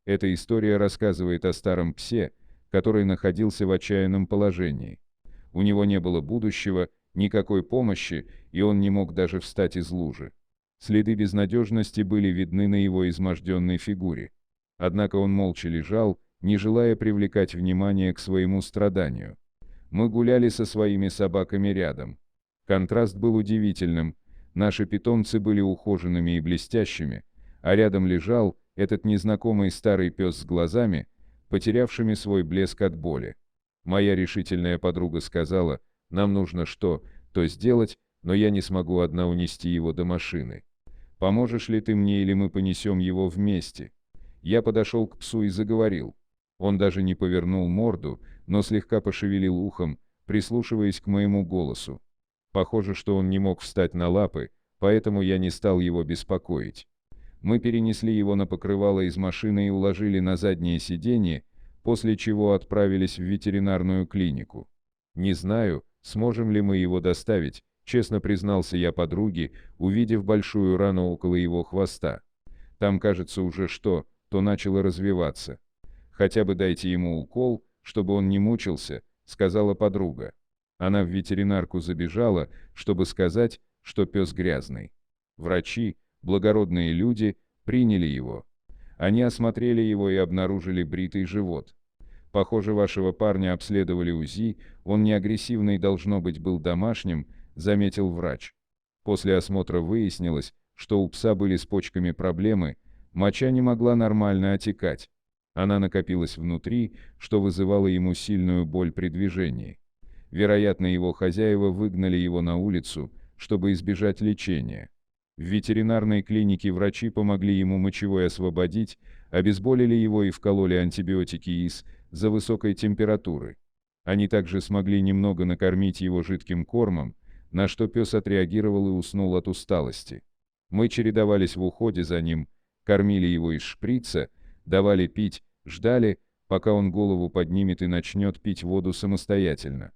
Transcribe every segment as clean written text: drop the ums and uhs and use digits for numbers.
Эта история рассказывает о старом псе, который находился в отчаянном положении. У него не было будущего, никакой помощи, и он не мог даже встать из лужи. Следы безнадежности были видны на его изможденной фигуре. Однако он молча лежал, не желая привлекать внимание к своему страданию. Мы гуляли со своими собаками рядом. Контраст был удивительным. Наши питомцы были ухоженными и блестящими, а рядом лежал этот незнакомый старый пес с глазами, потерявшими свой блеск от боли. Моя решительная подруга сказала: «Нам нужно что-то сделать, но я не смогу одна унести его до машины. Поможешь ли ты мне, или мы понесем его вместе?» Я подошел к псу и заговорил. Он даже не повернул морду, но слегка пошевелил ухом, прислушиваясь к моему голосу. Похоже, что он не мог встать на лапы, поэтому я не стал его беспокоить. Мы перенесли его на покрывало из машины и уложили на заднее сиденье, после чего отправились в ветеринарную клинику. «Не знаю, сможем ли мы его доставить», — честно признался я подруге, увидев большую рану около его хвоста. «Там, кажется, уже что-то начало развиваться. Хотя бы дайте ему укол, чтобы он не мучился», — сказала подруга. Она в ветеринарку забежала, чтобы сказать, что пес грязный. Врачи, благородные люди, приняли его. Они осмотрели его и обнаружили бритый живот. «Похоже, вашего парня обследовали УЗИ, он не агрессивный, должно быть, был домашним», — заметил врач. После осмотра выяснилось, что у пса были с почками проблемы, моча не могла нормально отекать. Она накопилась внутри, что вызывало ему сильную боль при движении. Вероятно, его хозяева выгнали его на улицу, чтобы избежать лечения. В ветеринарной клинике врачи помогли ему мочевой освободить, обезболили его и вкололи антибиотики из-за высокой температуры. Они также смогли немного накормить его жидким кормом, на что пес отреагировал и уснул от усталости. Мы чередовались в уходе за ним, кормили его из шприца, давали пить, ждали, пока он голову поднимет и начнет пить воду самостоятельно.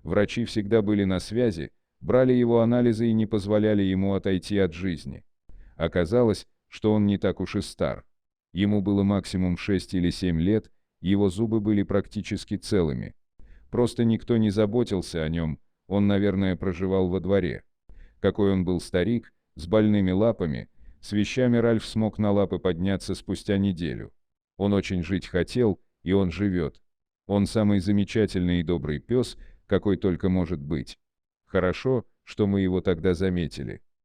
Врачи всегда были на связи, брали его анализы и не позволяли ему отойти от жизни. Оказалось, что он не так уж и стар. Ему было максимум 6 или 7 лет, его зубы были практически целыми. Просто никто не заботился о нем, он, наверное, проживал во дворе. Какой он был старик, с больными лапами, с вещами Ральф смог на лапы подняться спустя неделю. Он очень жить хотел, и он живет. Он самый замечательный и добрый пес, какой только может быть. Хорошо, что мы его тогда заметили.